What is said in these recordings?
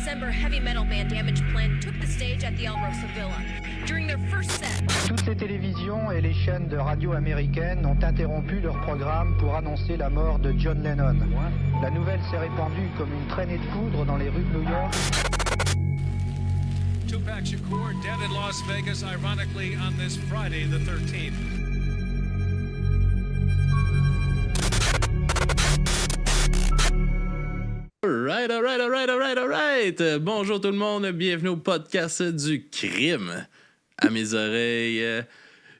December, heavy metal band Damage Plan took the stage at the El Rosa Villa. During their first set, toutes les télévisions et les chaînes de radio américaines ont interrompu leur programme pour annoncer la mort de John Lennon. La nouvelle s'est répandue comme une traînée de poudre dans les rues de New York. Tupac Shakur dead in Las Vegas, ironically, on this Friday, the 13th. Alright. Bonjour tout le monde, bienvenue au podcast du crime à mes oreilles.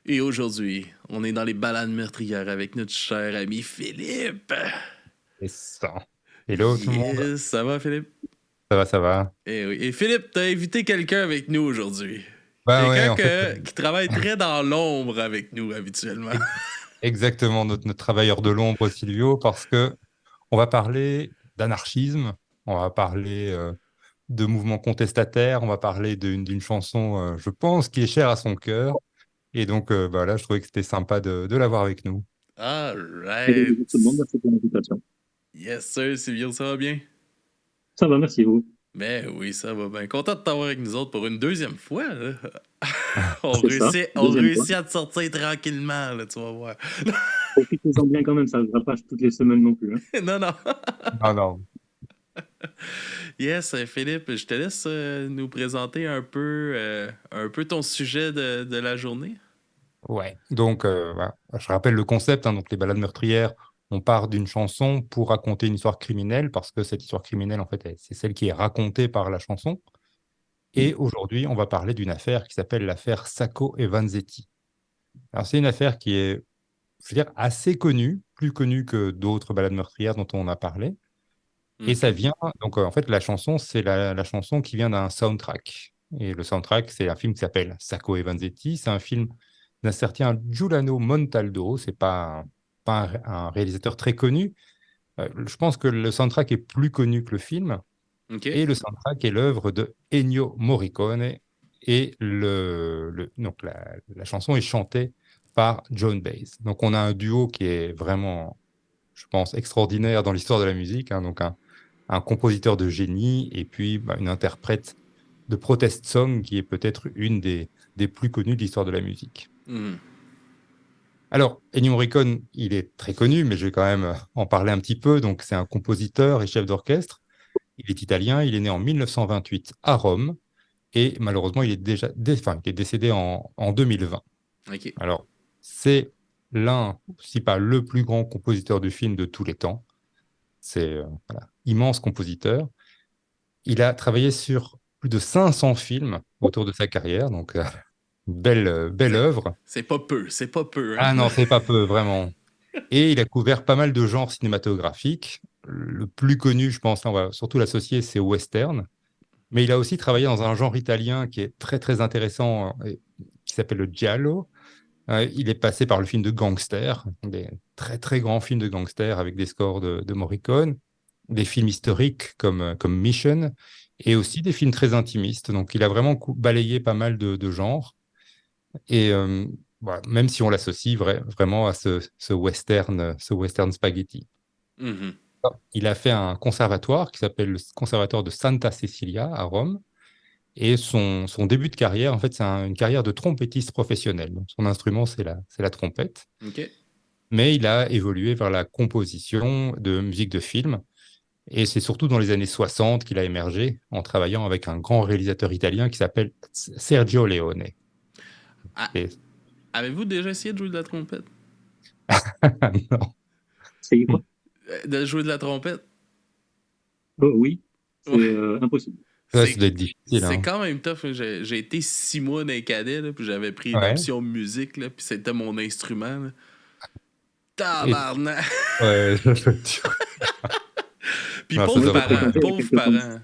Et aujourd'hui, on est dans les balades meurtrières avec notre cher ami Philippe. Et ça. Hello tout le monde. Ça va Philippe? Ça va. Et oui. Et Philippe, t'as invité quelqu'un avec nous aujourd'hui. Ouais, Quelqu'un qui travaille très dans l'ombre avec nous habituellement. Exactement, notre travailleur de l'ombre Silvio, parce que on va parler d'anarchisme, on va parler de mouvements contestataires, on va parler d'une chanson, je pense, qui est chère à son cœur. Et donc, là, je trouvais que c'était sympa de l'avoir avec nous. Alright. Tout le monde, merci pour l'invitation. Yes sir, Sylvio, ça va bien? Ça va, merci vous. Ben oui, ça va bien. Content de t'avoir avec nous autres pour une deuxième fois. Là. on C'est réussit à te sortir tranquillement, là, tu vas voir. Profitez-en bien quand même, ça ne va pas toutes les semaines non plus. Hein. non. Non. Yes, Philippe, je te laisse nous présenter un peu ton sujet de la journée. Ouais, donc je rappelle le concept, hein, donc les balades meurtrières, on part d'une chanson pour raconter une histoire criminelle, parce que cette histoire criminelle, en fait, c'est celle qui est racontée par la chanson. Et aujourd'hui, on va parler d'une affaire qui s'appelle l'affaire Sacco et Vanzetti. Alors, c'est une affaire qui est, je veux dire, assez connue, plus connue que d'autres balades meurtrières dont on a parlé. Et ça vient, donc en fait, la chanson, c'est la chanson qui vient d'un soundtrack. Et le soundtrack, c'est un film qui s'appelle Sacco et Vanzetti. C'est un film d'un certain Giuliano Montaldo. C'est pas un réalisateur très connu. Je pense que le soundtrack est plus connu que le film. Okay. Et le soundtrack est l'œuvre de Ennio Morricone. Et donc la chanson est chantée par Joan Baez. Donc on a un duo qui est vraiment, je pense, extraordinaire dans l'histoire de la musique. Hein, donc un compositeur de génie et puis une interprète de protest song qui est peut-être une des plus connues de l'histoire de la musique. Alors, Ennio Morricone, il est très connu, mais je vais quand même en parler un petit peu. Donc, c'est un compositeur et chef d'orchestre. Il est italien, il est né en 1928 à Rome et malheureusement, il est décédé en 2020. Okay. Alors, c'est l'un, si pas le plus grand compositeur de films de tous les temps. C'est immense compositeur. Il a travaillé sur plus de 500 films autour de sa carrière, donc belle œuvre. C'est pas peu. Hein. Ah non, c'est pas peu, vraiment. Et il a couvert pas mal de genres cinématographiques. Le plus connu, je pense, on va surtout l'associer, c'est western. Mais il a aussi travaillé dans un genre italien qui est très très intéressant, qui s'appelle le giallo. Il est passé par le film de gangster, des très très grands films de gangster avec des scores de Morricone, des films historiques comme Mission, et aussi des films très intimistes. Donc il a vraiment balayé pas mal de genres. Et même si on l'associe vraiment à ce western spaghetti. Il a fait un conservatoire qui s'appelle le conservatoire de Santa Cecilia à Rome. Et son début de carrière, en fait, c'est une carrière de trompettiste professionnel. Donc, son instrument, c'est la trompette. Okay. Mais il a évolué vers la composition de musique de film. Et c'est surtout dans les années 60 qu'il a émergé en travaillant avec un grand réalisateur italien qui s'appelle Sergio Leone. Avez-vous déjà essayé de jouer de la trompette? Non. C'est quoi? De jouer de la trompette? Oui, c'est impossible. Ça doit être difficile. C'est quand même tough. J'ai été 6 mois dans les cadets, là, puis j'avais pris une option musique, là, puis c'était mon instrument. Là. Tabarnak! Ouais, puis pauvre parent.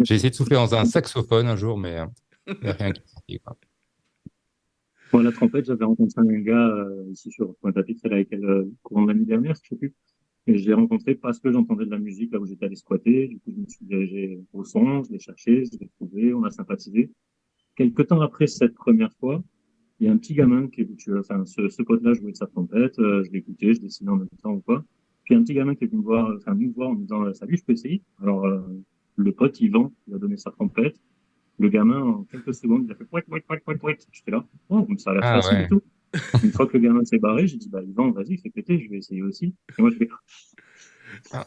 J'ai essayé de souffler dans un saxophone un jour, mais il n'y a rien qui est sorti. Bon, la trompette, j'avais rencontré un gars ici sur Pointe-à-Pitre, c'est avec le courant de l'année dernière, je sais plus. Et je l'ai rencontré parce que j'entendais de la musique là où j'étais allé squatter. Du coup, je me suis dirigé au son, je l'ai cherché, je l'ai trouvé, on a sympathisé. Quelque temps après cette première fois, il y a un petit gamin ce pote-là jouait de sa trompette, je l'écoutais, je dessinais en même temps ou quoi. Puis un petit gamin qui est venu me voir en me disant, salut, je peux essayer? Alors, le pote, Yvan, il a donné sa trompette. Le gamin, en quelques secondes, il a fait pouet, pouet, pouet, pouet, pouet. J'étais là, oh, ça a l'air Ah facile et ouais. tout. Une fois que le gamin s'est barré, j'ai dit, bah, Yvan, vas-y, fais péter, je vais essayer aussi. Et moi, je fais, Ah,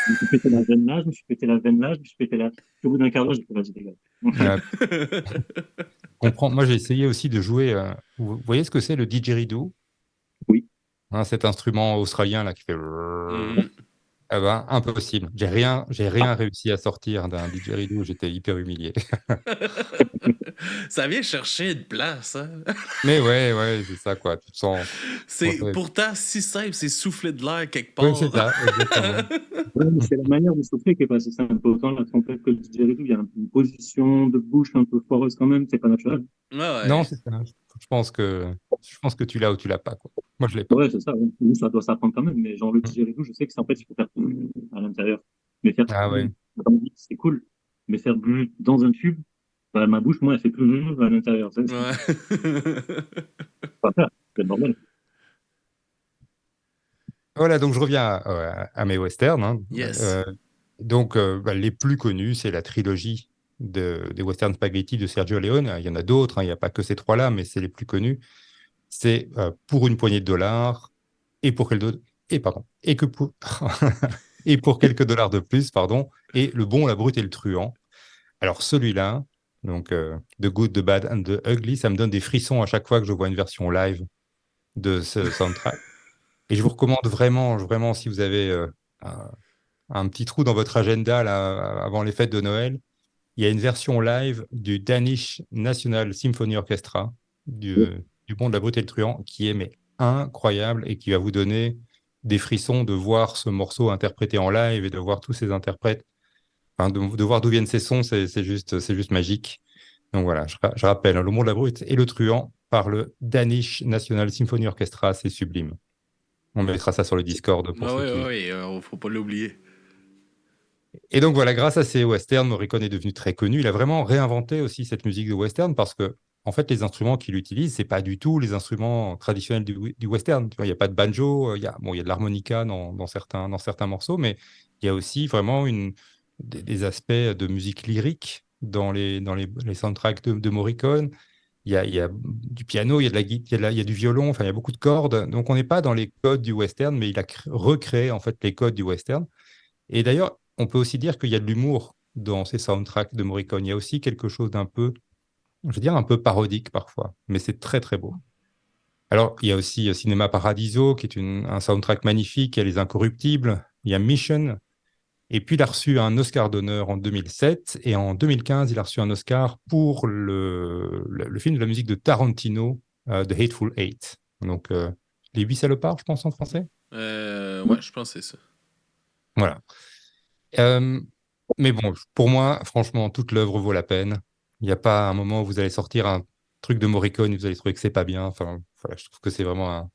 je me suis pété la veine là, je me suis pété la veine là, je me suis pété la. Au bout d'un quart d'heure, j'ai fait, vas-y, dégage. euh, comprends. Moi, j'ai essayé aussi de jouer. Vous voyez ce que c'est le didgeridoo? Oui. Hein, cet instrument australien là qui fait. Mhm. Ah ben, impossible. J'ai rien réussi à sortir d'un didgeridoo. J'étais hyper humilié. Ça vient chercher une place, hein? Mais ouais, c'est ça quoi. Tu te sens. C'est pourtant si simple, c'est souffler de l'air quelque Oui, c'est part. ça, exactement. Ouais, mais c'est la manière de souffler qui est pas assez simple. Autant la trompette que le didgeridoo, il y a une position de bouche un peu foireuse quand même, c'est pas naturel. Non, Ouais. c'est ça. Je pense que tu l'as ou tu l'as pas quoi. Moi, je l'ai pas. Ouais, c'est ça. Ouais. Nous, ça doit s'apprendre quand même. Mais genre le didgeridoo, je sais que c'est en fait, il faut faire à l'intérieur. Mais faire Ah ouais. dans le vide, c'est cool. Mais faire dans un tube, bah, ma bouche, moi, elle fait à l'intérieur. Ça, c'est Ouais. pas faire. C'est normal. Voilà, donc je reviens à mes westerns, hein. Yes. Donc, les plus connus, c'est la trilogie des westerns spaghetti de Sergio Leone. Il y en a d'autres, hein, il n'y a pas que ces trois-là, mais c'est les plus connus. C'est Pour une poignée de dollars et pour quelques et pardon et que pour et pour quelques dollars de plus, pardon, et Le Bon, la Brute et le Truand. Alors celui-là, donc The Good, the Bad and the Ugly, ça me donne des frissons à chaque fois que je vois une version live de ce soundtrack. Et je vous recommande vraiment, vraiment, si vous avez un, un petit trou dans votre agenda là, avant les fêtes de Noël, il y a une version live du Danish National Symphony Orchestra, du Bon, de la Brute et le Truand, qui est mais incroyable et qui va vous donner des frissons de voir ce morceau interprété en live et de voir tous ces interprètes, enfin, de voir d'où viennent ces sons, c'est juste magique. Donc voilà, je rappelle, hein, Le Bon, de la Brute et le Truand par le Danish National Symphony Orchestra, c'est sublime. On mettra ça sur le Discord pour Ah ceux ouais, qui. ouais, faut pas l'oublier. Et donc voilà, grâce à ces westerns, Morricone est devenu très connu. Il a vraiment réinventé aussi cette musique de western parce que, en fait, les instruments qu'il utilise, c'est pas du tout les instruments traditionnels du western. Tu vois, il n'y a pas de banjo, il y a de l'harmonica dans certains morceaux, mais il y a aussi vraiment des aspects de musique lyrique dans les soundtracks de Morricone. Il y a du piano, il y a de la, gui- il y a du violon, enfin, il y a beaucoup de cordes. Donc, on n'est pas dans les codes du western, mais il a recréé en fait les codes du western. Et d'ailleurs, on peut aussi dire qu'il y a de l'humour dans ces soundtracks de Morricone. Il y a aussi quelque chose d'un peu, je veux dire, un peu parodique parfois, mais c'est très très beau. Alors, il y a aussi Cinéma Paradiso, qui est un soundtrack magnifique. Il y a Les Incorruptibles, il y a Mission. Et puis, il a reçu un Oscar d'honneur en 2007. Et en 2015, il a reçu un Oscar pour le film de la musique de Tarantino, The Hateful Eight. Donc, Les Huit Salopards, je pense en français. Ouais, je pense que c'est ça. Voilà. Euh, mais bon, pour moi, franchement, toute l'œuvre vaut la peine. Il n'y a pas un moment où vous allez sortir un truc de Morricone et vous allez trouver que c'est pas bien. Enfin, voilà, je trouve que c'est vraiment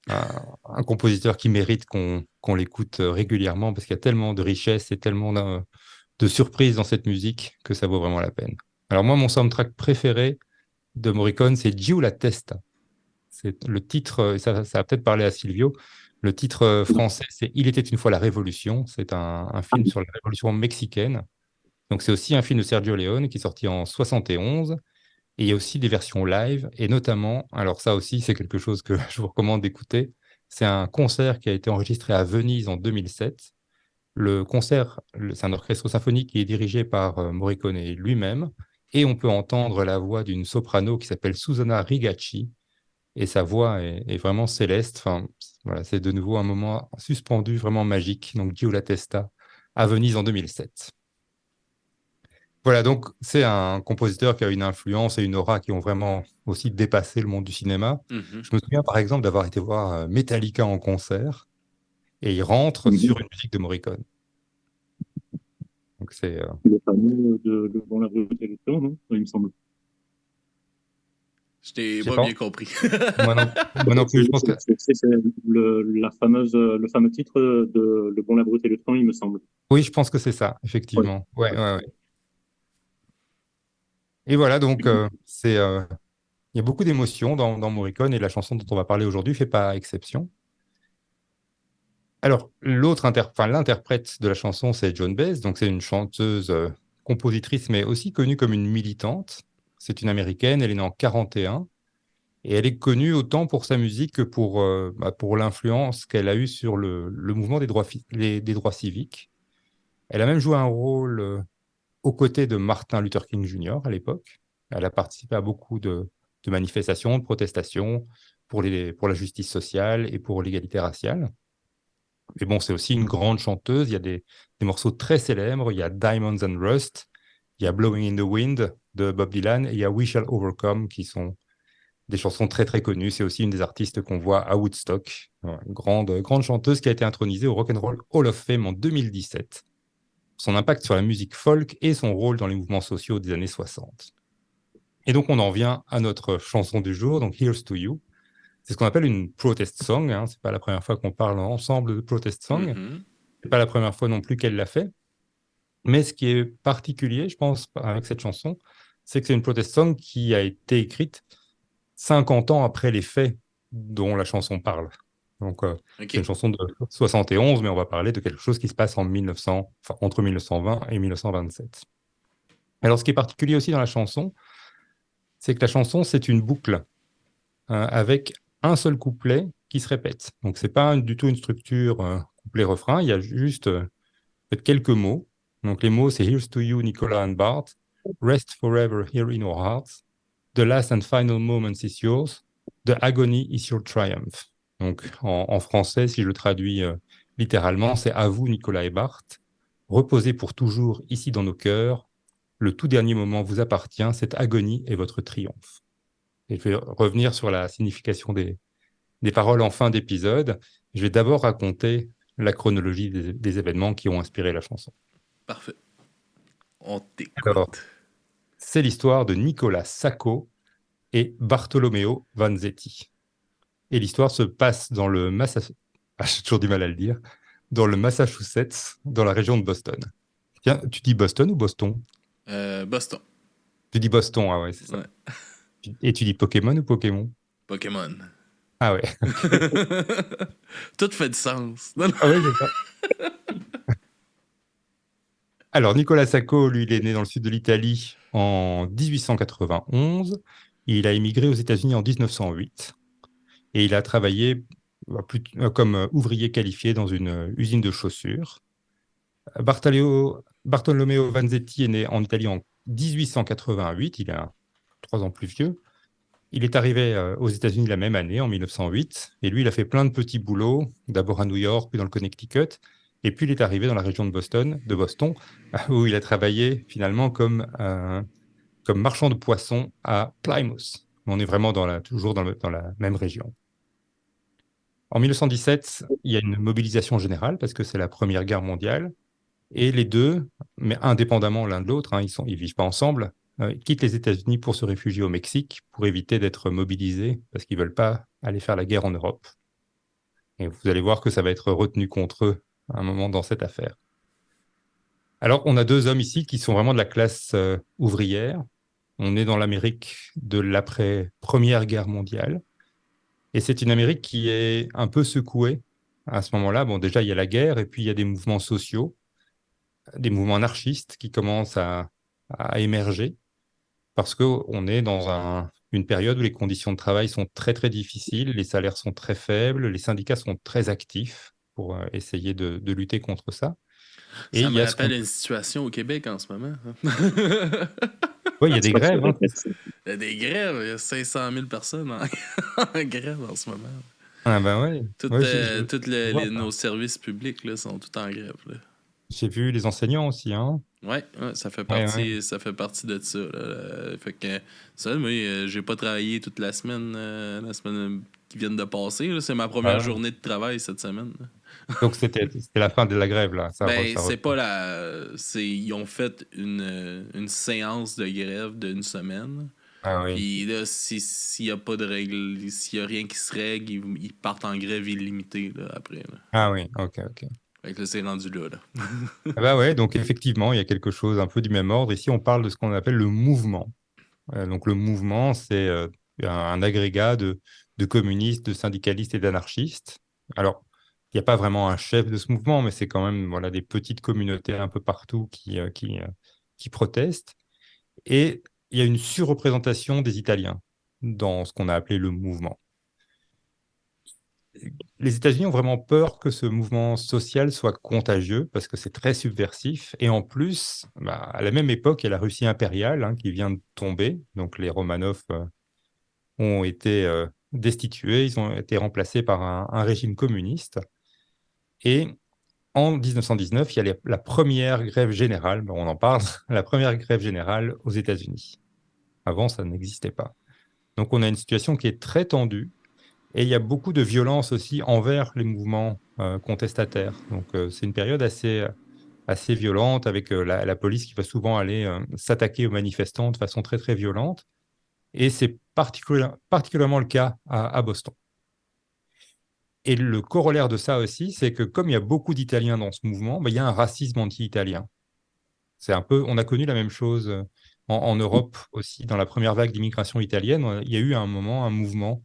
un compositeur qui mérite qu'on l'écoute régulièrement parce qu'il y a tellement de richesse et tellement de surprises dans cette musique que ça vaut vraiment la peine. Alors moi, mon soundtrack préféré de Morricone, c'est Giù la testa. C'est le titre, ça va peut-être parler à Silvio. Le titre français, c'est Il était une fois la Révolution. C'est un film sur la Révolution mexicaine. Donc, c'est aussi un film de Sergio Leone qui est sorti en 71. Et il y a aussi des versions live. Et notamment, alors ça aussi, c'est quelque chose que je vous recommande d'écouter. C'est un concert qui a été enregistré à Venise en 2007. Le concert, c'est un orchestre symphonique qui est dirigé par Morricone lui-même. Et on peut entendre la voix d'une soprano qui s'appelle Susanna Rigacci et sa voix est vraiment céleste. Enfin, voilà, c'est de nouveau un moment suspendu, vraiment magique. Donc, Gio La Testa à Venise en 2007. Voilà, donc c'est un compositeur qui a une influence et une aura qui ont vraiment aussi dépassé le monde du cinéma. Mhm. Je me souviens par exemple d'avoir été voir Metallica en concert et il rentre sur une musique de Morricone. Donc c'est Le fameux de Bon, la Brute et le Truand, non? Il me semble. Je t'ai je sais pas pas, bien compris. moi non plus, je pense que C'est le fameux titre de Le Bon, la Brute et le Truand, il me semble. oui, je pense que c'est ça, Ouais. effectivement. Ouais, Ouais. ouais, ouais. Et voilà, donc il y a beaucoup d'émotions dans Morricone et la chanson dont on va parler aujourd'hui fait pas exception. Alors, l'interprète de la chanson, c'est Joan Baez, donc c'est une chanteuse, compositrice, mais aussi connue comme une militante. C'est une Américaine, elle est née en 41, et elle est connue autant pour sa musique que pour l'influence qu'elle a eue sur le mouvement des droits civiques. Elle a même joué un rôle aux côtés de Martin Luther King Jr. à l'époque. Elle a participé à beaucoup de manifestations, de protestations pour la justice sociale et pour l'égalité raciale. Mais bon, c'est aussi une grande chanteuse. Il y a des morceaux très célèbres. Il y a Diamonds and Rust, il y a Blowing in the Wind de Bob Dylan, et il y a We Shall Overcome, qui sont des chansons très très connues. C'est aussi une des artistes qu'on voit à Woodstock. Voilà, une grande chanteuse qui a été intronisée au Rock and Roll Hall of Fame en 2017. Son impact sur la musique folk et son rôle dans les mouvements sociaux des années 60. Et donc on en vient à notre chanson du jour, donc Here's to You. C'est ce qu'on appelle une protest song. Hein. C'est pas la première fois qu'on parle ensemble de protest song. C'est pas la première fois non plus qu'elle l'a fait. Mais ce qui est particulier, je pense, avec cette chanson, c'est que c'est une protest song qui a été écrite 50 ans après les faits dont la chanson parle. Donc, c'est une chanson de 71, mais on va parler de quelque chose qui se passe entre 1920 et 1927. Alors, ce qui est particulier aussi dans la chanson, c'est que la chanson, c'est une boucle avec un seul couplet qui se répète. Donc, ce n'est pas du tout une structure couplet-refrain, il y a juste quelques mots. Donc, les mots, c'est Here's to you, Nicola and Bart. Rest forever here in our hearts. The last and final moment is yours. The agony is your triumph. Donc, en français, si je le traduis littéralement, c'est à vous, Nicolas et Bart. Reposez pour toujours ici dans nos cœurs. Le tout dernier moment vous appartient. Cette agonie est votre triomphe. Et je vais revenir sur la signification des paroles en fin d'épisode. Je vais d'abord raconter la chronologie des événements qui ont inspiré la chanson. Parfait. On t'écoute. Alors, c'est l'histoire de Nicola Sacco et Bartolomeo Vanzetti. Et l'histoire se passe dans le j'ai toujours du mal à le dire, dans le Massachusetts, dans la région de Boston. Tiens, tu dis Boston ou Boston? Boston. Tu dis Boston, ah ouais, c'est ça. Ouais. Et tu dis Pokémon ou Pokémon? Pokémon. Ah ouais. Tout fait du sens. Non, non. Ah ouais, c'est ça. Alors, Nicola Sacco, lui, il est né dans le sud de l'Italie en 1891. Il a émigré aux États-Unis en 1908. Et il a travaillé comme ouvrier qualifié dans une usine de chaussures. Bartolomeo Vanzetti est né en Italie en 1888. Il est 3 ans plus vieux. Il est arrivé aux États-Unis la même année, en 1908. Et lui, il a fait plein de petits boulots, d'abord à New York, puis dans le Connecticut. Et puis, il est arrivé dans la région de Boston, où il a travaillé finalement comme marchand de poissons à Plymouth. On est vraiment toujours dans la même région. En 1917, il y a une mobilisation générale parce que c'est la Première Guerre mondiale. Et les deux, mais indépendamment l'un de l'autre, hein, ils vivent pas ensemble, quittent les États-Unis pour se réfugier au Mexique pour éviter d'être mobilisés parce qu'ils veulent pas aller faire la guerre en Europe. Et vous allez voir que ça va être retenu contre eux à un moment dans cette affaire. Alors, on a 2 hommes ici qui sont vraiment de la classe ouvrière. On est dans l'Amérique de l'après-Première Guerre mondiale. Et c'est une Amérique qui est un peu secouée à ce moment-là. Bon, déjà, il y a la guerre et puis il y a des mouvements sociaux, des mouvements anarchistes qui commencent à émerger parce qu'on est dans une période où les conditions de travail sont très, très difficiles, les salaires sont très faibles, les syndicats sont très actifs pour essayer de lutter contre ça. Et ça me rappelle une situation au Québec en ce moment. Oui, il y a des grèves. Hein. Il y a des grèves, il y a 500 000 personnes en grève en ce moment. Ah ben ouais. Tous nos services publics là, sont tous en grève. Là. J'ai vu les enseignants aussi. Hein. Ouais, ça fait partie, ça fait partie de ça. Là. Fait que ça, moi, j'ai pas travaillé toute la semaine qui vient de passer. Là. C'est ma première journée de travail cette semaine. Là. Donc c'était la fin de la grève là. C'est pas ils ont fait une séance de grève d'une semaine. Ah oui. Puis là, s'il y a pas de règles, s'il y a rien qui se règle, ils partent en grève illimitée là, après. Là. Ah oui, ok. Fait que là, c'est rendu là. Ah bah ouais, donc effectivement, il y a quelque chose un peu du même ordre. Ici, on parle de ce qu'on appelle le mouvement. Donc le mouvement, c'est un agrégat de communistes, de syndicalistes et d'anarchistes. Alors, il n'y a pas vraiment un chef de ce mouvement, mais c'est quand même voilà, des petites communautés un peu partout qui protestent. Et il y a une surreprésentation des Italiens dans ce qu'on a appelé le mouvement. Les États-Unis ont vraiment peur que ce mouvement social soit contagieux parce que c'est très subversif. Et en plus, à la même époque, il y a la Russie impériale qui vient de tomber. Donc les Romanov ont été destitués, ils ont été remplacés par un régime communiste. Et en 1919, il y a la première grève générale, on en parle, la première grève générale aux États-Unis. Avant, ça n'existait pas. Donc on a une situation qui est très tendue. Et il y a beaucoup de violence aussi envers les mouvements contestataires. Donc, c'est une période assez violente avec la police qui va souvent aller s'attaquer aux manifestants de façon très, très violente. Et c'est particulièrement le cas à Boston. Et le corollaire de ça aussi, c'est que comme il y a beaucoup d'Italiens dans ce mouvement, il y a un racisme anti-italien. C'est un peu, on a connu la même chose en Europe aussi, dans la première vague d'immigration italienne. Il y a eu à un moment un mouvement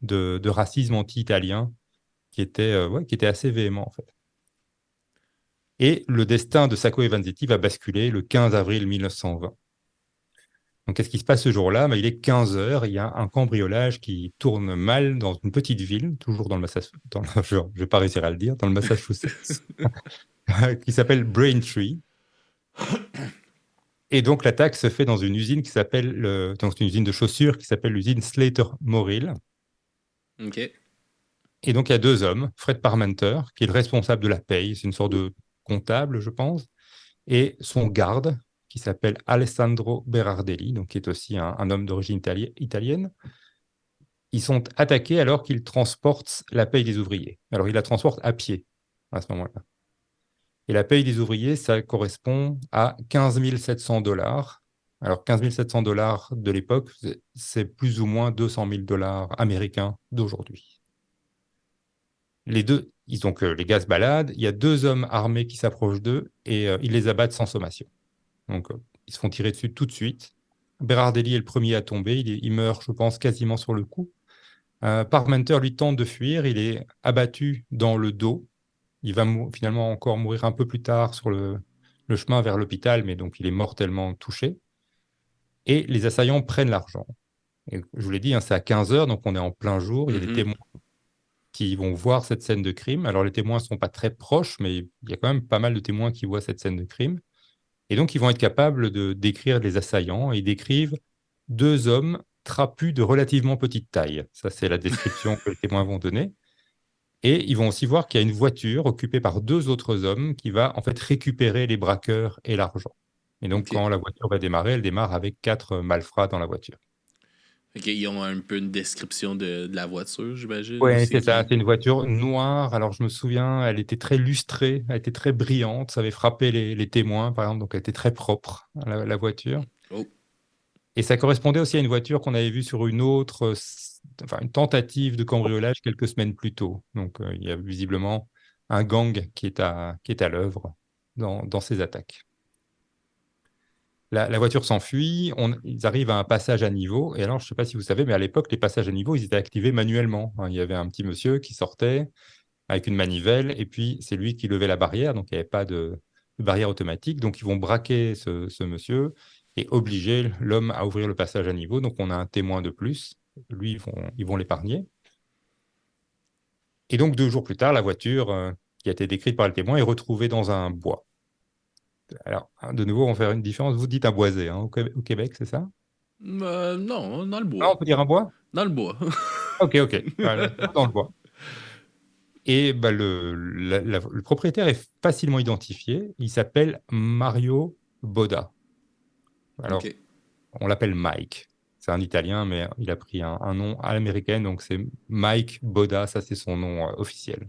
de racisme anti-italien qui était assez véhément, en fait. Et le destin de Sacco et Vanzetti va basculer le 15 avril 1920. Donc, qu'est-ce qui se passe ce jour-là? Il est 15 heures, il y a un cambriolage qui tourne mal dans une petite ville, toujours dans le Massachusetts, je ne vais pas réussir à le dire, dans le Massachusetts, qui s'appelle Braintree. Et donc, l'attaque se fait dans une usine qui s'appelle, donc c'est une usine de chaussures qui s'appelle l'usine Slater-Morrill. OK. Et donc, il y a deux hommes, Fred Parmenter, qui est le responsable de la paye, c'est une sorte de comptable, je pense, et son garde, qui s'appelle Alessandro Berardelli, donc qui est aussi un homme d'origine italienne. Ils sont attaqués alors qu'ils transportent la paye des ouvriers. Alors, ils la transportent à pied à ce moment-là. Et la paye des ouvriers, ça correspond à 15 700 $. Alors, 15 700 $ de l'époque, c'est plus ou moins 200 000 $ américains d'aujourd'hui. Les gars se baladent, il y a deux hommes armés qui s'approchent d'eux et ils les abattent sans sommation. Donc, ils se font tirer dessus tout de suite. Berardelli est le premier à tomber, il meurt, je pense, quasiment sur le coup. Parmenter, lui, tente de fuir, il est abattu dans le dos. Il va finalement encore mourir un peu plus tard sur le chemin vers l'hôpital, mais donc il est mortellement touché. Et les assaillants prennent l'argent. Et je vous l'ai dit, c'est à 15 heures, donc on est en plein jour, il y a des témoins qui vont voir cette scène de crime. Alors, les témoins ne sont pas très proches, mais il y a quand même pas mal de témoins qui voient cette scène de crime. Et donc, ils vont être capables de décrire les assaillants. Et ils décrivent deux hommes trapus de relativement petite taille. Ça, c'est la description que les témoins vont donner. Et ils vont aussi voir qu'il y a une voiture occupée par deux autres hommes qui va en fait récupérer les braqueurs et l'argent. Et donc, quand la voiture va démarrer, elle démarre avec 4 malfrats dans la voiture. OK, ils ont un peu une description de la voiture, j'imagine. Oui, c'est ça. C'est une voiture noire. Alors, je me souviens, elle était très lustrée, elle était très brillante. Ça avait frappé les témoins, par exemple. Donc, elle était très propre, la voiture. Oh. Et ça correspondait aussi à une voiture qu'on avait vue sur une tentative de cambriolage quelques semaines plus tôt. Donc, il y a visiblement un gang qui est à l'œuvre dans ces attaques. La voiture s'enfuit, ils arrivent à un passage à niveau. Et alors, je ne sais pas si vous savez, mais à l'époque, les passages à niveau, ils étaient activés manuellement. Il y avait un petit monsieur qui sortait avec une manivelle, et puis c'est lui qui levait la barrière. Donc, il n'y avait pas de barrière automatique. Donc, ils vont braquer ce monsieur et obliger l'homme à ouvrir le passage à niveau. Donc, on a un témoin de plus. Lui, ils vont l'épargner. Et donc, 2 jours plus tard, la voiture qui a été décrite par le témoin est retrouvée dans un bois. Alors, de nouveau, on va faire une différence. Vous dites un boisé au Québec, c'est ça? Non, dans le bois. Non, on peut dire un bois? Dans le bois. Ok. Voilà, dans le bois. Et le propriétaire est facilement identifié. Il s'appelle Mario Boda. Alors, on l'appelle Mike. C'est un Italien, mais il a pris un nom à l'américaine, donc c'est Mike Boda, ça c'est son nom officiel.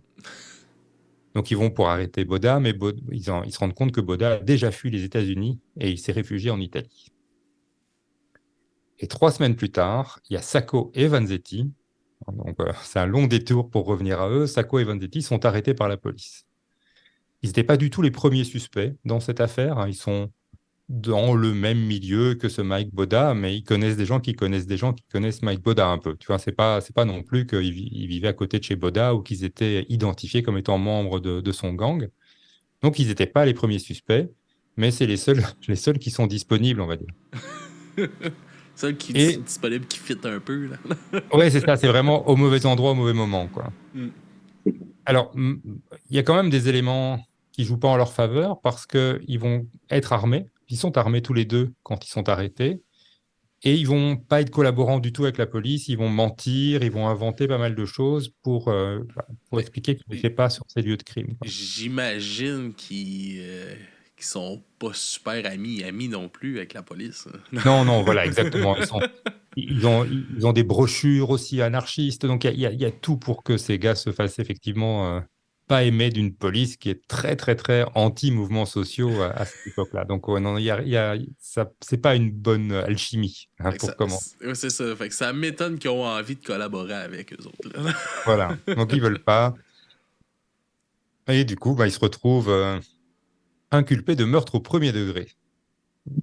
Donc ils vont pour arrêter Boda, mais ils se rendent compte que Boda a déjà fui les États-Unis et il s'est réfugié en Italie. Et 3 semaines plus tard, il y a Sacco et Vanzetti. Donc c'est un long détour pour revenir à eux. Sacco et Vanzetti sont arrêtés par la police. Ils n'étaient pas du tout les premiers suspects dans cette affaire. Ils sont dans le même milieu que ce Mike Boda, mais ils connaissent des gens qui connaissent des gens qui connaissent Mike Boda un peu. Tu vois, c'est pas non plus qu'ils vivaient à côté de chez Boda ou qu'ils étaient identifiés comme étant membres de son gang. Donc, ils n'étaient pas les premiers suspects, mais c'est les seuls, les seuls qui sont disponibles, on va dire. Celle qui Et- est disponible, qui fit un peu. Là. Ouais, c'est ça, c'est vraiment au mauvais endroit, au mauvais moment, quoi. Mm. Alors, il y a quand même des éléments qui jouent pas en leur faveur parce qu'ils vont être armés. Ils sont armés tous les deux quand ils sont arrêtés. Et ils vont pas être collaborants du tout avec la police. Ils vont mentir, ils vont inventer pas mal de choses pour Ouais. expliquer qu'ils n'étaient pas sur ces lieux de crime, quoi. J'imagine qu'ils sont pas super amis non plus avec la police. Non, voilà, exactement. Ils ont des brochures aussi anarchistes. Donc, il y a tout pour que ces gars se fassent effectivement pas aimer d'une police qui est très, très, très anti-mouvements sociaux à cette époque-là. Donc, ouais, non, ça, c'est pas une bonne alchimie, hein, Fait que pour comment. ouais, c'est ça. Fait que ça m'étonne qu'ils ont envie de collaborer avec eux autres. Là. Voilà. Donc, ils veulent pas. Et du coup, ils se retrouvent inculpés de meurtre au premier degré.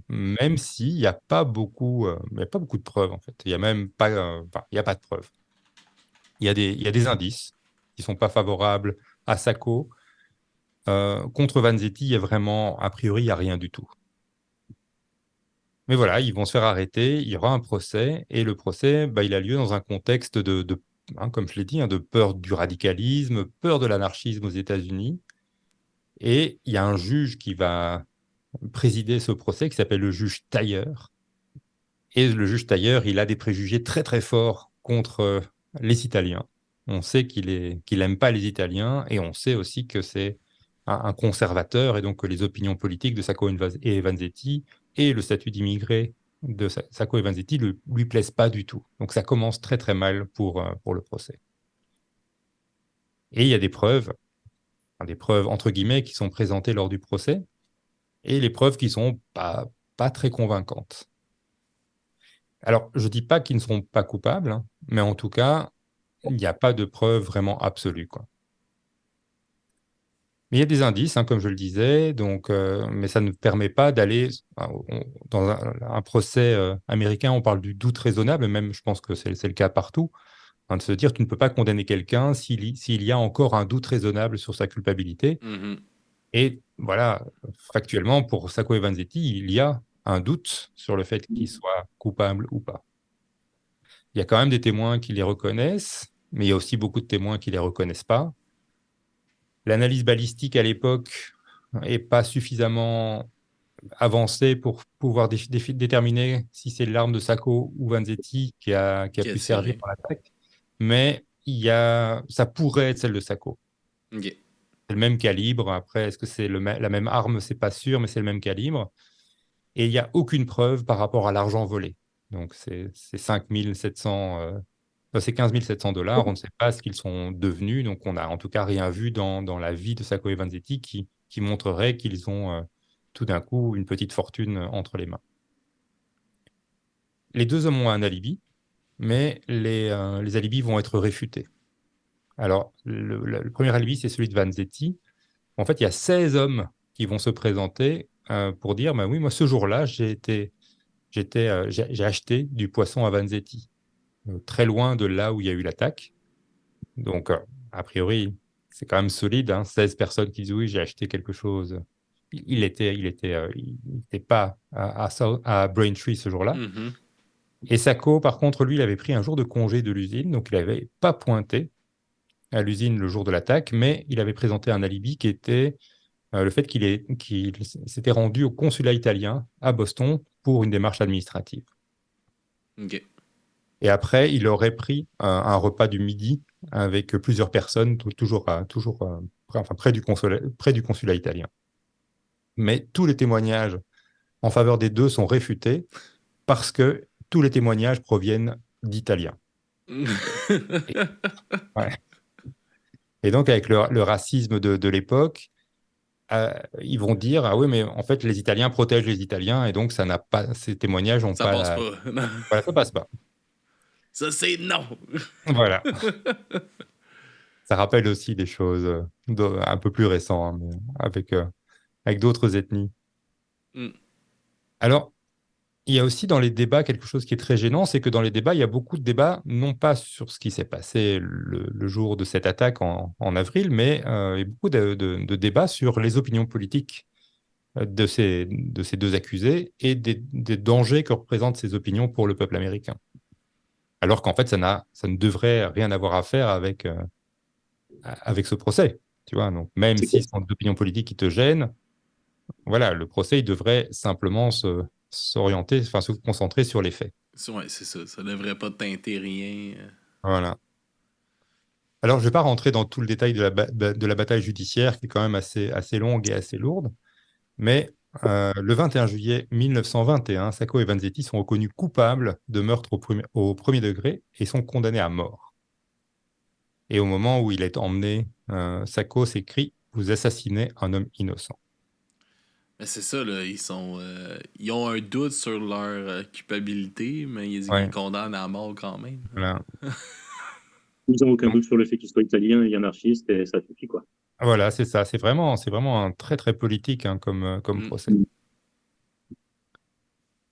Même s'il n'y a pas beaucoup, il y a pas beaucoup de preuves, en fait. Il y a même pas, il y a pas de preuves. Il y a des indices qui sont pas favorables à Sacco. Contre Vanzetti, il y a vraiment, a priori, il n'y a rien du tout. Mais voilà, ils vont se faire arrêter, il y aura un procès, et le procès, il a lieu dans un contexte comme je l'ai dit, de peur du radicalisme, peur de l'anarchisme aux États-Unis. Et il y a un juge qui va présider ce procès, qui s'appelle le juge Taylor. Et le juge Taylor, il a des préjugés très très forts contre les Italiens. On sait qu'il aime pas les Italiens, et on sait aussi que c'est un conservateur, et donc que les opinions politiques de Sacco et Vanzetti et le statut d'immigré de Sacco et Vanzetti ne lui plaisent pas du tout. Donc ça commence très très mal pour le procès. Et il y a des preuves entre guillemets qui sont présentées lors du procès, et les preuves qui sont pas très convaincantes. Alors, je ne dis pas qu'ils ne seront pas coupables, hein, mais en tout cas, il n'y a pas de preuves vraiment absolues, quoi. Mais il y a des indices, hein, comme je le disais, donc, mais ça ne permet pas d'aller dans un procès américain. On parle du doute raisonnable, même je pense que c'est le cas partout, hein, de se dire tu ne peux pas condamner quelqu'un s'il y a encore un doute raisonnable sur sa culpabilité. Mhm. Et voilà, factuellement, pour Sacco et Vanzetti, il y a un doute sur le fait qu'il soit coupable ou pas. Il y a quand même des témoins qui les reconnaissent, mais il y a aussi beaucoup de témoins qui ne les reconnaissent pas. L'analyse balistique à l'époque n'est pas suffisamment avancée pour pouvoir déterminer si c'est l'arme de Sacco ou Vanzetti qui a Qui a pu tiré. servir dans l'attaque, mais ça pourrait être celle de Sacco. Ok. C'est le même calibre. Après, est-ce que c'est la même arme? C'est pas sûr, mais c'est le même calibre. Et il n'y a aucune preuve par rapport à l'argent volé. Donc, c'est 5700, c'est 15 700 $. On ne sait pas ce qu'ils sont devenus. Donc, on n'a en tout cas rien vu dans la vie de Sacco et Vanzetti qui montrerait qu'ils ont tout d'un coup une petite fortune entre les mains. Les deux hommes ont un alibi, mais les alibis vont être réfutés. Alors, le premier alibi, c'est celui de Vanzetti. En fait, il y a 16 hommes qui vont se présenter pour dire oui, moi, ce jour-là, j'ai acheté du poisson à Vanzetti, très loin de là où il y a eu l'attaque. Donc, a priori, c'est quand même solide, hein, 16 personnes qui disent oui, j'ai acheté quelque chose. Il était pas à Braintree ce jour-là. Mhm. Et Sacco, par contre, lui, il avait pris un jour de congé de l'usine, donc il n'avait pas pointé à l'usine le jour de l'attaque, mais il avait présenté un alibi qui était le fait qu'il s'était rendu au consulat italien à Boston pour une démarche administrative. Ok. Et après, il aurait pris un repas du midi avec plusieurs personnes, toujours près du consulat italien. Mais tous les témoignages en faveur des deux sont réfutés parce que tous les témoignages proviennent d'Italiens. Ouais. Et donc, avec le racisme de l'époque, ils vont dire ah oui, mais en fait, les Italiens protègent les Italiens, et donc ces témoignages n'ont Ça pas passe pas. Voilà, ça passe pas. Ça, c'est non. Voilà. Ça rappelle aussi des choses un peu plus récentes, hein, mais avec d'autres ethnies. Mm. Alors, il y a aussi dans les débats quelque chose qui est très gênant, c'est que dans les débats, il y a beaucoup de débats, non pas sur ce qui s'est passé le jour de cette attaque en avril, mais il y a beaucoup de débats sur les opinions politiques de ces deux accusés et des dangers que représentent ces opinions pour le peuple américain. Alors qu'en fait, ça ne devrait rien avoir à faire avec ce procès. Tu vois, donc même C'est si clair. ce sont des opinions politiques qui te gênent, voilà, le procès, il devrait simplement s'orienter, enfin se concentrer sur les faits. Ouais, c'est ça. Ça devrait pas teinter rien. Voilà. Alors, je ne vais pas rentrer dans tout le détail de la bataille judiciaire, qui est quand même assez longue et assez lourde, mais le 21 juillet 1921, Sacco et Vanzetti sont reconnus coupables de meurtre au premier degré et sont condamnés à mort. Et au moment où il est emmené, Sacco s'écrit « Vous assassinez un homme innocent ». Mais c'est ça, là. Ils ont un doute sur leur culpabilité, mais ils Ouais, condamnent à mort quand même. voilà. Ils n'ont aucun Donc, doute sur le fait qu'il soit italien et anarchiste et ça suffit, quoi. voilà, c'est ça. C'est vraiment un très, très politique hein, comme Mm. procès.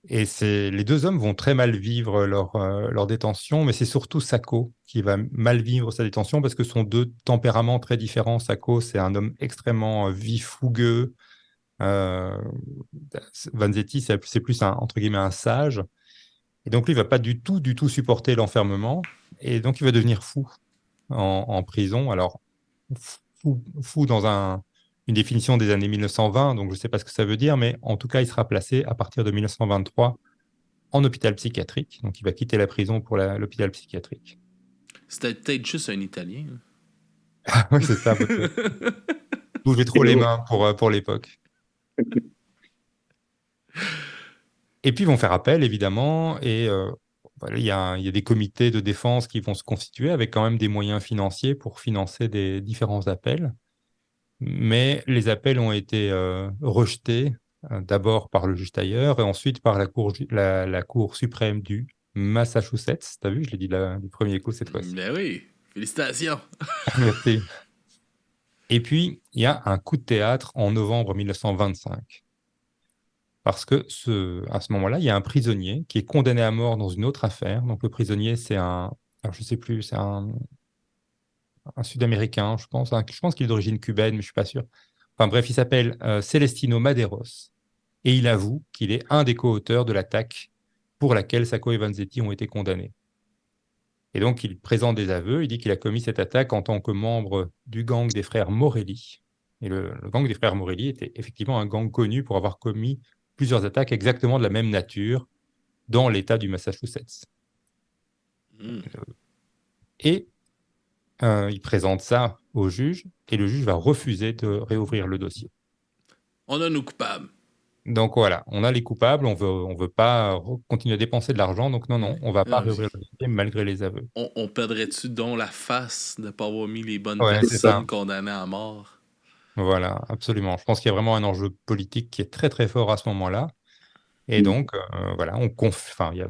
Et les deux hommes vont très mal vivre leur détention, mais c'est surtout Sacco qui va mal vivre sa détention parce que ce sont deux tempéraments très différents. Sacco, c'est un homme extrêmement vif, fougueux. Euh, Vanzetti, c'est plus entre guillemets un sage. Et donc lui, il va pas du tout supporter l'enfermement. Et donc, il va devenir fou en prison. Alors, fou dans une définition des années 1920, donc je ne sais pas ce que ça veut dire, mais en tout cas, il sera placé à partir de 1923 en hôpital psychiatrique. Donc, il va quitter la prison pour l'hôpital psychiatrique. C'était peut-être juste un Italien. Oui, c'est ça, peut-être. Bouger trop les mains pour l'époque. Et puis, ils vont faire appel, évidemment, et voilà, il y a des comités de défense qui vont se constituer avec quand même des moyens financiers pour financer des différents appels. Mais les appels ont été rejetés d'abord par le juge Taylor et ensuite par la cour suprême du Massachusetts. T'as vu, je l'ai dit du premier coup cette fois-ci. Ben oui, félicitations. Merci. Et puis, il y a un coup de théâtre en novembre 1925. Parce que à ce moment-là, il y a un prisonnier qui est condamné à mort dans une autre affaire. Donc, le prisonnier, alors, je ne sais plus, c'est un Sud-Américain, je pense. Je pense qu'il est d'origine cubaine, mais je ne suis pas sûr. Enfin bref, il s'appelle Celestino Maderos. Et il avoue qu'il est un des co-auteurs de l'attaque pour laquelle Sacco et Vanzetti ont été condamnés. Et donc, il présente des aveux. Il dit qu'il a commis cette attaque en tant que membre du gang des frères Morelli. Et le gang des frères Morelli était effectivement un gang connu pour avoir commis plusieurs attaques exactement de la même nature dans l'État du Massachusetts. Mm. Et il présente ça au juge, et le juge va refuser de réouvrir le dossier. On a nos coupables. Donc voilà, on a les coupables, on veut pas continuer à dépenser de l'argent, donc non, on va pas réouvrir le dossier malgré les aveux. On perdrait-tu donc la face de ne pas avoir mis les bonnes Ouais, c'est ça. personnes condamnées à mort? Voilà, absolument. Je pense qu'il y a vraiment un enjeu politique qui est très très fort à ce moment-là. Et donc, voilà,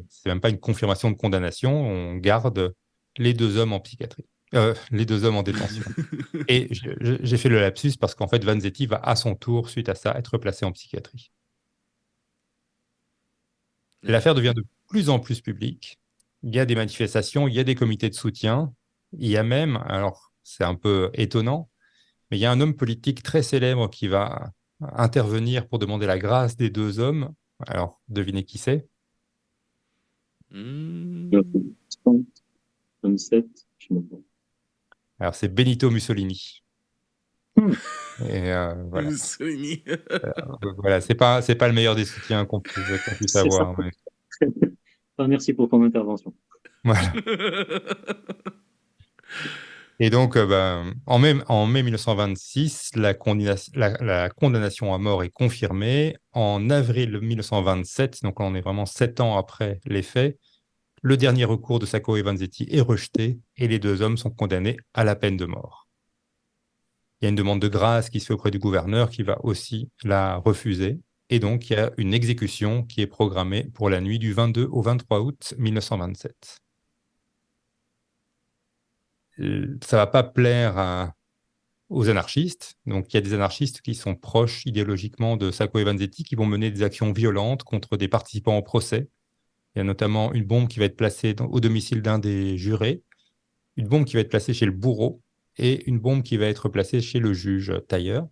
c'est même pas une confirmation de condamnation, on garde les deux hommes en psychiatrie, les deux hommes en détention. Et j'ai fait le lapsus parce qu'en fait, Vanzetti va à son tour, suite à ça, être placé en psychiatrie. L'affaire devient de plus en plus publique. Il y a des manifestations, il y a des comités de soutien. Il y a même, alors c'est un peu étonnant, mais il y a un homme politique très célèbre qui va intervenir pour demander la grâce des deux hommes. Alors, devinez qui c'est? Mm. 27, je me trompe. Alors, c'est Benito Mussolini. Et voilà. Mussolini. Voilà, c'est pas le meilleur des soutiens qu'on puisse C'est ça. avoir. Mais Ah, merci pour ton intervention. voilà. Et donc, en mai 1926, la condamnation à mort est confirmée. En avril 1927, donc on est vraiment 7 ans après les faits, le dernier recours de Sacco et Vanzetti est rejeté et les deux hommes sont condamnés à la peine de mort. Il y a une demande de grâce qui se fait auprès du gouverneur qui va aussi la refuser. Et donc, il y a une exécution qui est programmée pour la nuit du 22 au 23 août 1927. Ça ne va pas plaire aux anarchistes. Donc, il y a des anarchistes qui sont proches idéologiquement de Sacco et Vanzetti qui vont mener des actions violentes contre des participants au procès. Il y a notamment une bombe qui va être placée au domicile d'un des jurés, une bombe qui va être placée chez le bourreau et une bombe qui va être placée chez le juge tailleur.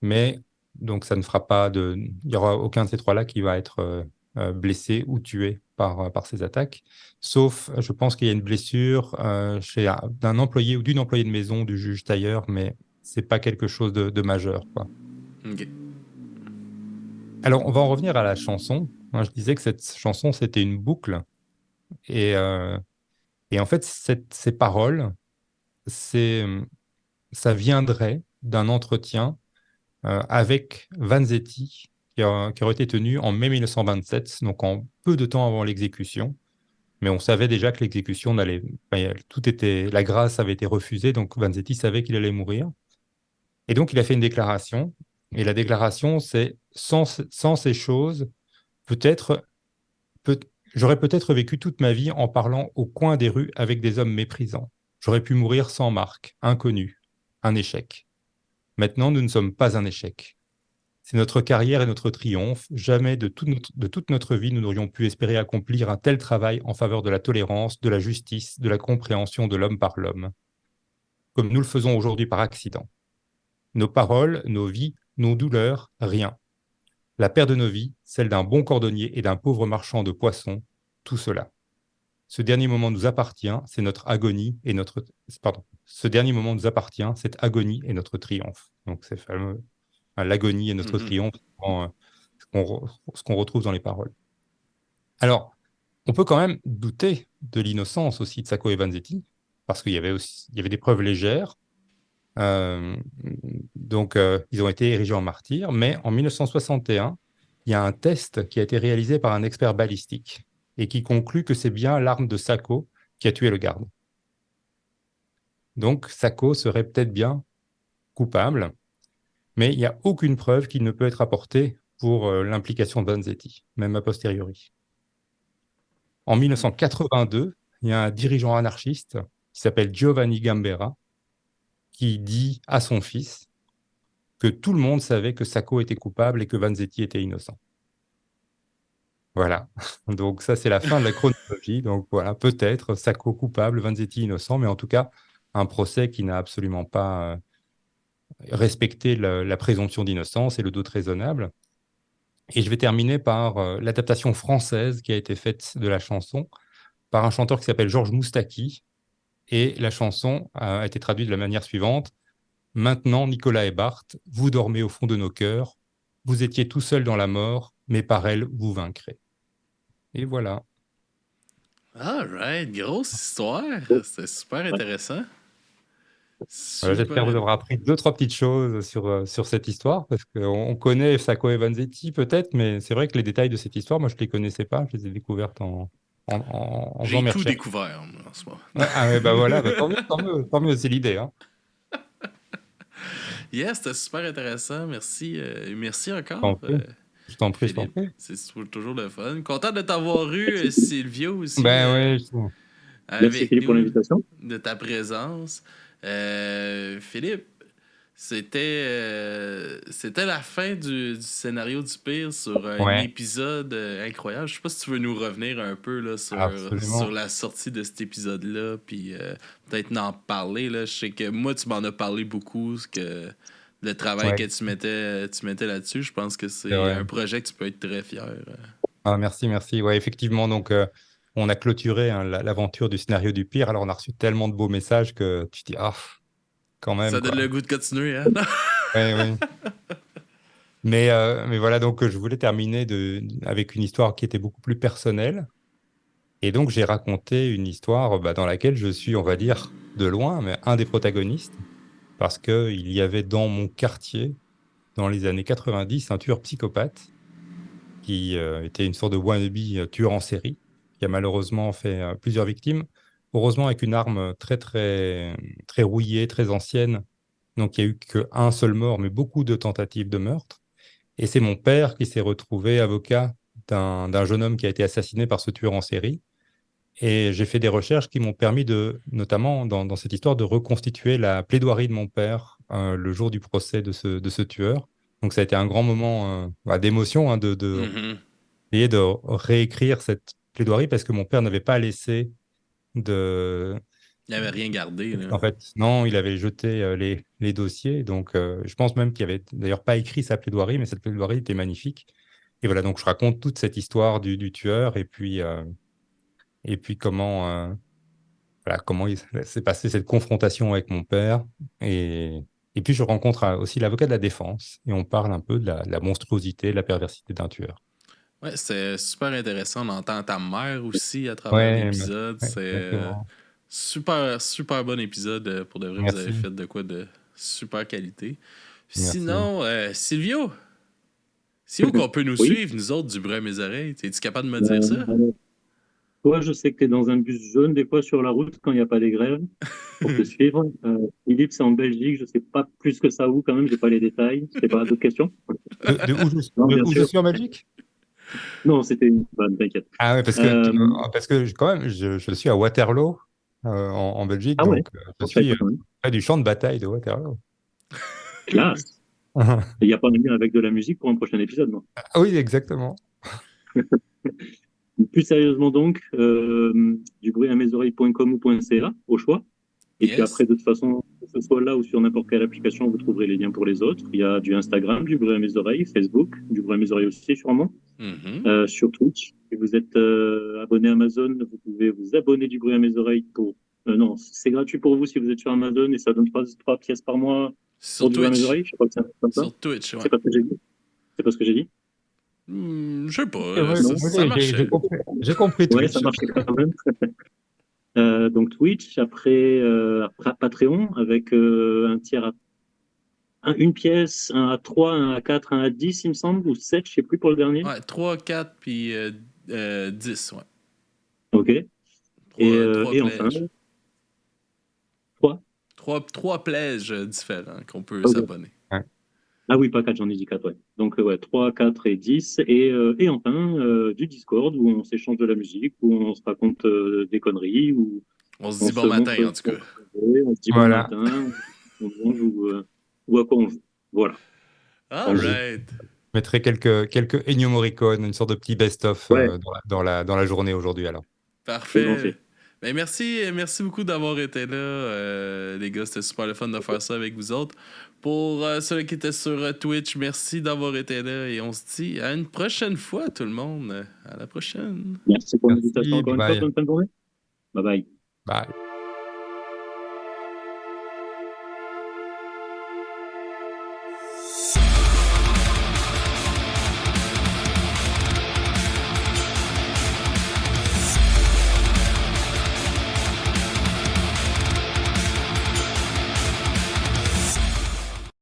Mais donc, ça ne fera pas de... Il n'y aura aucun de ces trois-là qui va être blessé ou tué par ces attaques, sauf, je pense qu'il y a une blessure d'un employé ou d'une employée de maison du juge tailleur, mais c'est pas quelque chose de majeur, quoi. Ok. Alors, on va en revenir à la chanson. Moi, je disais que cette chanson, c'était une boucle. Et en fait, ces paroles, ça viendrait d'un entretien avec Vanzetti, qui aurait été tenu en mai 1927, donc en peu de temps avant l'exécution. Mais on savait déjà que l'exécution n'allait... Enfin, la grâce avait été refusée, donc Vanzetti savait qu'il allait mourir. Et donc, il a fait une déclaration. Et la déclaration, c'est « Sans ces choses, peut-être... J'aurais peut-être vécu toute ma vie en parlant au coin des rues avec des hommes méprisants. J'aurais pu mourir sans marque, inconnu, un échec. Maintenant, nous ne sommes pas un échec. C'est notre carrière et notre triomphe. Jamais de toute notre vie, nous n'aurions pu espérer accomplir un tel travail en faveur de la tolérance, de la justice, de la compréhension de l'homme par l'homme, comme nous le faisons aujourd'hui par accident. Nos paroles, nos vies, nos douleurs, rien. La paire de nos vies, celle d'un bon cordonnier et d'un pauvre marchand de poissons, tout cela. Ce dernier moment nous appartient, c'est notre agonie et notre... Pardon. Ce dernier moment nous appartient, cette agonie et notre triomphe. Donc c'est fameux. L'agonie et notre triomphe, ce qu'on retrouve dans les paroles. Alors, on peut quand même douter de l'innocence aussi de Sacco et Vanzetti, parce qu'il y avait des preuves légères. Donc, ils ont été érigés en martyrs, mais en 1961, il y a un test qui a été réalisé par un expert balistique et qui conclut que c'est bien l'arme de Sacco qui a tué le garde. Donc, Sacco serait peut-être bien coupable, mais il n'y a aucune preuve qui ne peut être apportée pour l'implication de Vanzetti, même a posteriori. En 1982, il y a un dirigeant anarchiste qui s'appelle Giovanni Gambera qui dit à son fils que tout le monde savait que Sacco était coupable et que Vanzetti était innocent. Voilà. Donc ça, c'est la fin de la chronologie. Donc voilà, peut-être Sacco coupable, Vanzetti innocent, mais en tout cas, un procès qui n'a absolument pas respecté la présomption d'innocence et le doute raisonnable. Et je vais terminer par l'adaptation française qui a été faite de la chanson par un chanteur qui s'appelle Georges Moustaki. Et la chanson a été traduite de la manière suivante. « Maintenant, Nicolas et Barthes, vous dormez au fond de nos cœurs. Vous étiez tout seul dans la mort, mais par elle, vous vaincrez. » Et voilà. All right, grosse histoire. C'est super intéressant. Voilà, j'espère vous avoir appris 2-3 petites choses sur cette histoire, parce qu'on connaît Sacco et Vanzetti peut-être, mais c'est vrai que les détails de cette histoire, moi, je ne les connaissais pas. Je les ai découvertes en faisant J'ai mes tout recherches. découvert moi, en ce moment. Ah ouais, bah voilà, bah, tant mieux, c'est l'idée. Hein. Yes, c'était super intéressant. Merci, merci encore. Je t'en prie. Philippe. C'est toujours le fun. Content de t'avoir eu, Silvio, aussi. Ben ouais, Merci Philippe pour l'invitation. De ta présence. Philippe, c'était la fin du scénario du pire sur un épisode incroyable. Je sais pas si tu veux nous revenir un peu là, sur la sortie de cet épisode-là, puis peut-être en parler. Là. Je sais que moi, tu m'en as parlé beaucoup, le travail que tu mettais là-dessus. Je pense que c'est un projet que tu peux être très fier. Ah, merci. Ouais, effectivement, donc on a clôturé l'aventure du scénario du pire. Alors on a reçu tellement de beaux messages que tu te dis, quand même. Ça donne le goût de continuer, hein? Oui. Mais voilà, donc je voulais terminer avec une histoire qui était beaucoup plus personnelle. Et donc j'ai raconté une histoire dans laquelle je suis, on va dire, de loin, mais un des protagonistes. Parce qu'il y avait dans mon quartier, dans les années 90, un tueur psychopathe qui était une sorte de wannabe tueur en série, qui a malheureusement fait plusieurs victimes, heureusement avec une arme très, très, très rouillée, très ancienne. Donc, il n'y a eu qu'un seul mort, mais beaucoup de tentatives de meurtre. Et c'est mon père qui s'est retrouvé avocat d'un jeune homme qui a été assassiné par ce tueur en série. Et j'ai fait des recherches qui m'ont permis notamment dans cette histoire, de reconstituer la plaidoirie de mon père le jour du procès de ce tueur. Donc ça a été un grand moment d'émotion, de Mhm. essayer de réécrire cette plaidoirie parce que mon père n'avait pas laissé de... Il avait rien gardé, là. En fait, non, il avait jeté les dossiers. Donc je pense même qu'il avait d'ailleurs pas écrit sa plaidoirie, mais cette plaidoirie était magnifique. Et voilà, donc je raconte toute cette histoire du tueur et puis comment il s'est passé cette confrontation avec mon père. Et puis je rencontre aussi l'avocat de la défense et on parle un peu de la monstruosité, de la perversité d'un tueur. Ouais, c'est super intéressant. On entend ta mère aussi à travers Ouais, l'épisode. ouais, C'est exactement. super, super bon épisode. Pour de vrai, vous avez Merci, fait de quoi de super qualité. merci. Sinon, Silvio, c'est où qu'on peut nous Oui. suivre, nous autres, du bruit à mes oreilles? Es-tu capable de me dire ça? Toi, je sais que tu es dans un bus jaune des fois sur la route quand il n'y a pas des grèves pour te suivre. Philippe, c'est en Belgique. Je sais pas plus que ça où quand même. J'ai pas les détails. C'est pas d'autres questions? Non, De bien où je sûr. suis en Belgique? Non, c'était une bonne, t'inquiète. Ah ouais, parce que quand même, je suis à Waterloo, en Belgique, Ah ouais, donc je je savais suis pas quand même. près du champ de bataille de Waterloo. Classe. Il n'y a pas de lien avec de la musique pour un prochain épisode, non? Ah oui, exactement. Plus sérieusement donc, du bruit à mes oreilles.com ou .ca, au choix. Et puis Yes. après, de toute façon, que ce soit là ou sur n'importe quelle application, vous trouverez les liens pour les autres. Il y a du Instagram, du bruit à mes oreilles, Facebook, du bruit à mes oreilles aussi sûrement, Mhm. sur Twitch. Si vous êtes abonné à Amazon, vous pouvez vous abonner du bruit à mes oreilles pour... non, c'est gratuit pour vous si vous êtes sur Amazon et ça donne 3 pièces par mois Sur pour du bruit à mes Twitch. oreilles. Je sais pas que c'est un truc comme ça. Sur Twitch, ouais. C'est pas ce que j'ai dit. C'est pas ce que j'ai dit. Je sais pas, Non. ça marchait. J'ai compris Ouais, Twitch. ça marchait quand même. Donc Twitch, après Patreon, avec un tiers une pièce, un à 3, un à 4, un à 10, il me semble, ou 7, je sais plus pour le dernier. Ouais, 3, 4, puis 10, ouais. Ok. Trois Et enfin, plaiges. 3. Trois plaiges différents qu'on peut Ok. s'abonner. Ouais. Ah oui, pas 4, j'en ai dit 4, ouais. Donc, ouais, 3, 4 et 10. Et enfin, du Discord où on s'échange de la musique, où on se raconte des conneries, où On se on dit se bon matin, montre, en tout cas. on se dit bon Voilà. matin, on mange ou à quoi on joue. Voilà. All right. Je mettrai quelques Ennio Morricone, une sorte de petit best-of Ouais, dans la journée aujourd'hui alors. c'est Parfait. gentil. Ben merci beaucoup d'avoir été là, les gars. C'était super le fun de faire ça avec vous autres. Pour ceux qui étaient sur Twitch, merci d'avoir été là et on se dit à une prochaine fois, tout le monde. À la prochaine. Merci pour Merci, l'invitation encore une fois. bye. Bonne fin de journée. Bye bye. Bye.